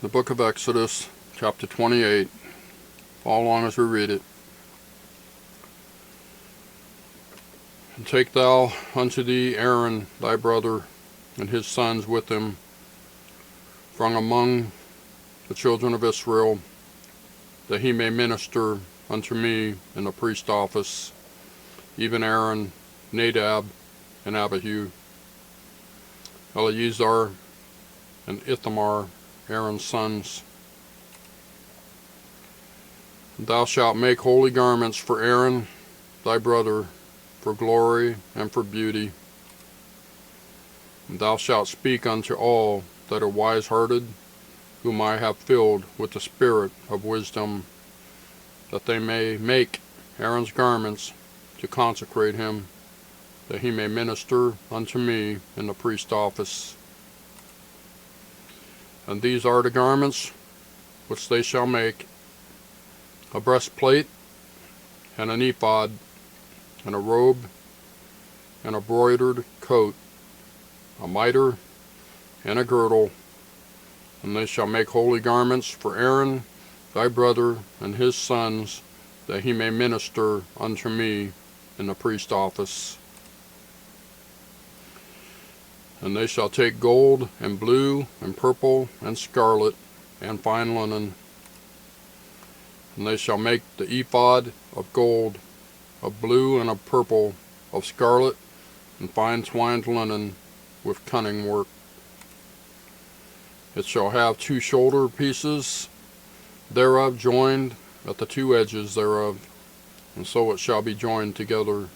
The book of Exodus, chapter 28. Follow along as we read it. And take thou unto thee Aaron thy brother, and his sons with him, from among the children of Israel, that he may minister unto me in the priest office, even Aaron, Nadab, and Abihu, Eleazar, and Ithamar, Aaron's sons. And thou shalt make holy garments for Aaron thy brother, for glory and for beauty. And thou shalt speak unto all that are wise-hearted, whom I have filled with the spirit of wisdom, that they may make Aaron's garments to consecrate him, that he may minister unto me in the priest office. And these are the garments which they shall make: a breastplate, and an ephod, and a robe, and a broidered coat, a mitre, and a girdle. And they shall make holy garments for Aaron thy brother and his sons, that he may minister unto me in the priest office. And they shall take gold, and blue, and purple, and scarlet, and fine linen. And they shall make the ephod of gold, of blue, and of purple, of scarlet, and fine twined linen, with cunning work. It shall have 2 shoulder pieces thereof joined at the 2 edges thereof, and so it shall be joined together.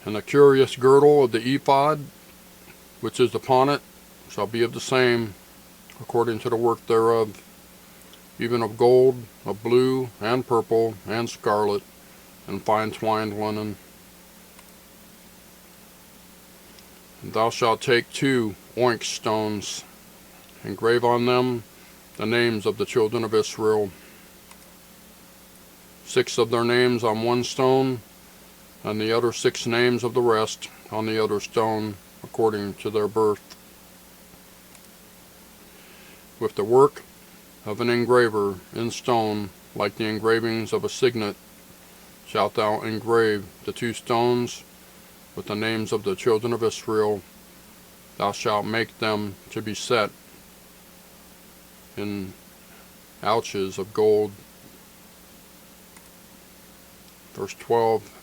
And the curious girdle of the ephod, which is upon it, shall be of the same, according to the work thereof, even of gold, of blue, and purple, and scarlet, and fine twined linen. And thou shalt take 2 onyx stones, and grave on them the names of the children of Israel, 6 of their names on one stone, and the other 6 names of the rest on the other stone, according to their birth. With the work of an engraver in stone, like the engravings of a signet, shalt thou engrave the 2 stones with the names of the children of Israel. Thou shalt make them to be set in ouches of gold. Verse 12.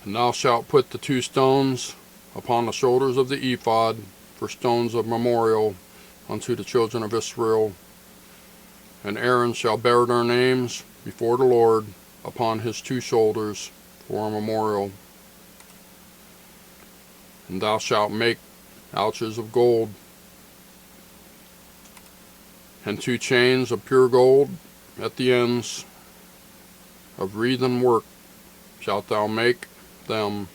And thou shalt put the 2 stones upon the shoulders of the ephod for stones of memorial unto the children of Israel. And Aaron shall bear their names before the Lord upon his 2 shoulders for a memorial. And thou shalt make ouches of gold, and 2 chains of pure gold at the ends, of wreathen work shalt thou make them,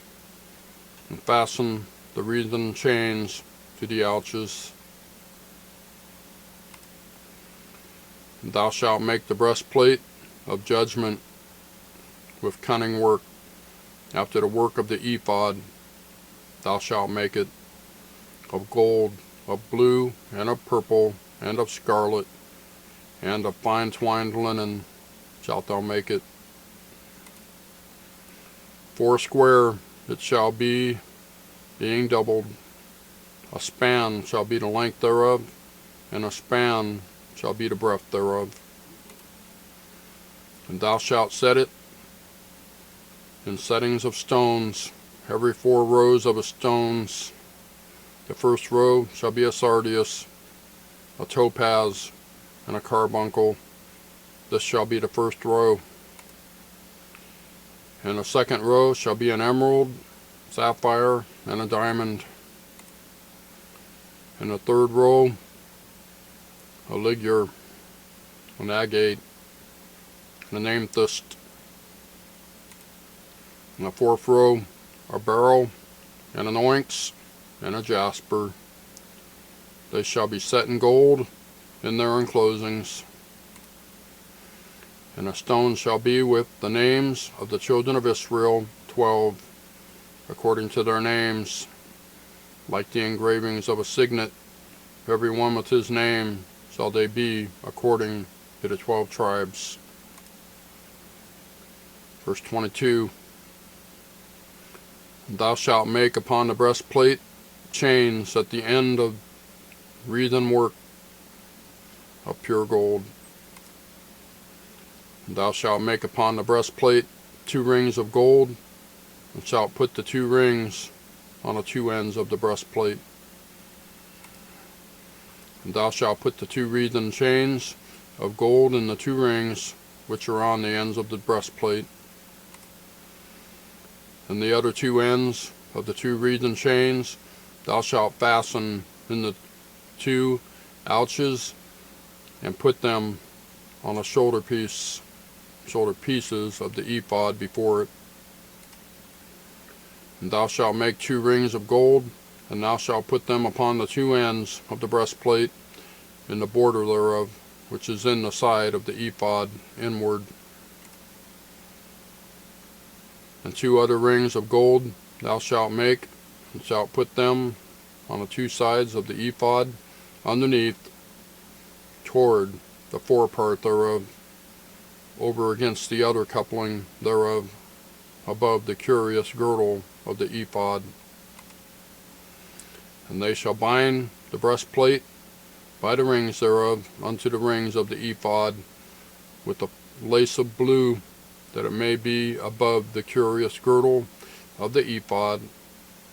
and fasten the wreathen chains to the ouches. And thou shalt make the breastplate of judgment with cunning work, after the work of the ephod. Thou shalt make it of gold, of blue, and of purple, and of scarlet, and of fine twined linen shalt thou make it. 4 square it shall be, being doubled. A span shall be the length thereof, and a span shall be the breadth thereof. And thou shalt set it in settings of stones, every 4 rows of stones. The first row shall be a sardius, a topaz, and a carbuncle. This shall be the first row. And the second row shall be an emerald, sapphire, and a diamond. And the third row, a ligure, an agate, and an amethyst. And the 4th row, a beryl, and an onyx, and a jasper. They shall be set in gold in their enclosings. And a stone shall be with the names of the children of Israel, 12, according to their names, like the engravings of a signet, every one with his name shall they be, according to the 12 tribes. Verse 22. Thou shalt make upon the breastplate chains at the end of wreathen work of pure gold. Thou shalt make upon the breastplate 2 rings of gold, and shalt put the 2 rings on the 2 ends of the breastplate. And thou shalt put the 2 wreathen chains of gold in the 2 rings which are on the ends of the breastplate. And the other 2 ends of the 2 wreathen chains thou shalt fasten in the 2 ouches, and put them on the shoulder pieces of the ephod before it. And thou shalt make 2 rings of gold, and thou shalt put them upon the 2 ends of the breastplate, in the border thereof, which is in the side of the ephod inward. And 2 other rings of gold thou shalt make, and shalt put them on the 2 sides of the ephod underneath, toward the forepart thereof, over against the other coupling thereof, above the curious girdle of the ephod. And they shall bind the breastplate by the rings thereof unto the rings of the ephod, with a lace of blue, that it may be above the curious girdle of the ephod,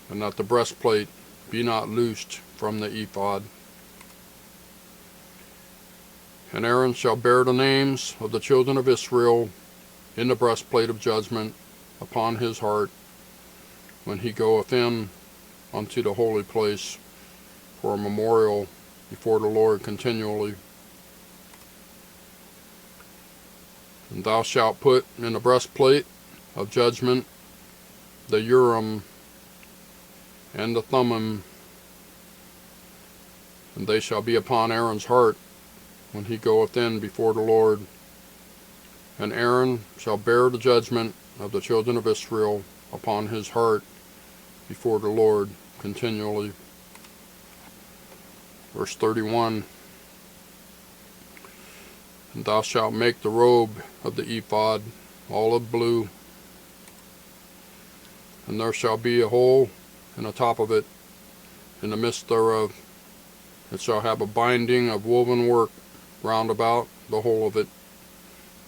and that the breastplate be not loosed from the ephod. And Aaron shall bear the names of the children of Israel in the breastplate of judgment upon his heart, when he goeth in unto the holy place, for a memorial before the Lord continually. And thou shalt put in the breastplate of judgment the Urim and the Thummim, and they shall be upon Aaron's heart when he goeth in before the Lord. And Aaron shall bear the judgment of the children of Israel upon his heart before the Lord continually. Verse 31. And thou shalt make the robe of the ephod olive blue, and there shall be a hole in the top of it, in the midst thereof. It shall have a binding of woven work round about the whole of it,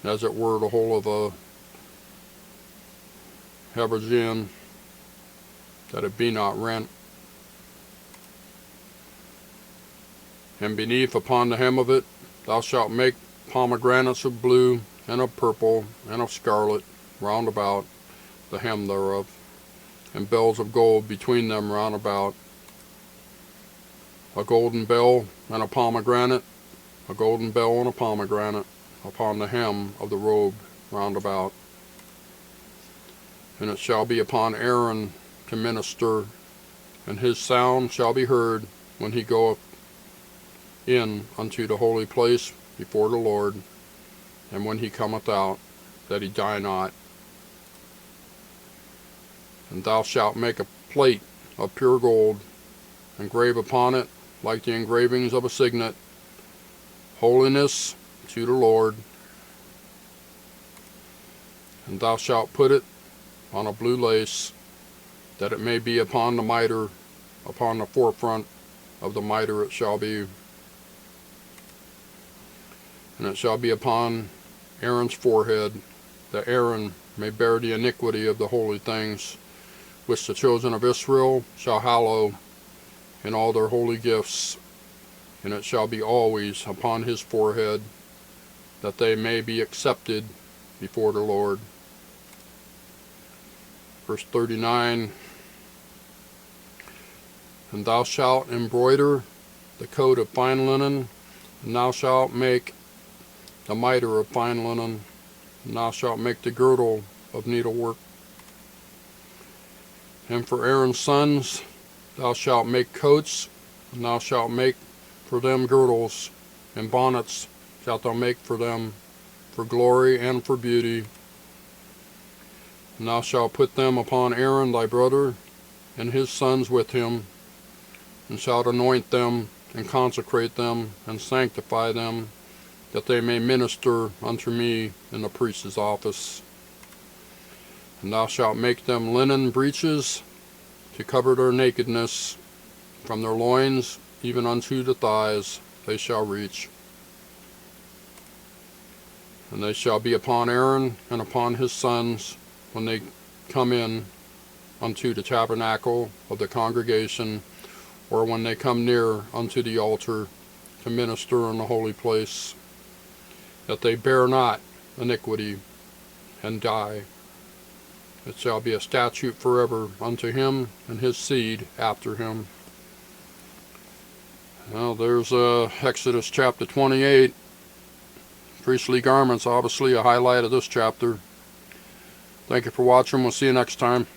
as it were the whole of a habergeon, that it be not rent. And beneath upon the hem of it thou shalt make pomegranates of blue, and of purple, and of scarlet, round about the hem thereof, and bells of gold between them round about. A golden bell and a pomegranate, a golden bell and a pomegranate, upon the hem of the robe round about. And it shall be upon Aaron to minister, and his sound shall be heard when he goeth in unto the holy place before the Lord, and when he cometh out, that he die not. And thou shalt make a plate of pure gold, engrave upon it, like the engravings of a signet, holiness to the Lord. And thou shalt put it on a blue lace, that it may be upon the mitre, upon the forefront of the mitre it shall be. And it shall be upon Aaron's forehead, that Aaron may bear the iniquity of the holy things, which the children of Israel shall hallow in all their holy gifts. And it shall be always upon his forehead, that they may be accepted before the Lord. Verse 39. And thou shalt embroider the coat of fine linen, and thou shalt make the mitre of fine linen, and thou shalt make the girdle of needlework. And for Aaron's sons thou shalt make coats, and thou shalt make for them girdles, and bonnets shalt thou make for them, for glory and for beauty. And thou shalt put them upon Aaron thy brother, and his sons with him, and shalt anoint them, and consecrate them, and sanctify them, that they may minister unto me in the priest's office. And thou shalt make them linen breeches to cover their nakedness, from their loins even unto the thighs they shall reach. And they shall be upon Aaron and upon his sons when they come in unto the tabernacle of the congregation, or when they come near unto the altar to minister in the holy place, that they bear not iniquity and die. It shall be a statute forever unto him and his seed after him. Well, there's Exodus chapter 28. Priestly garments, obviously a highlight of this chapter. Thank you for watching. We'll see you next time.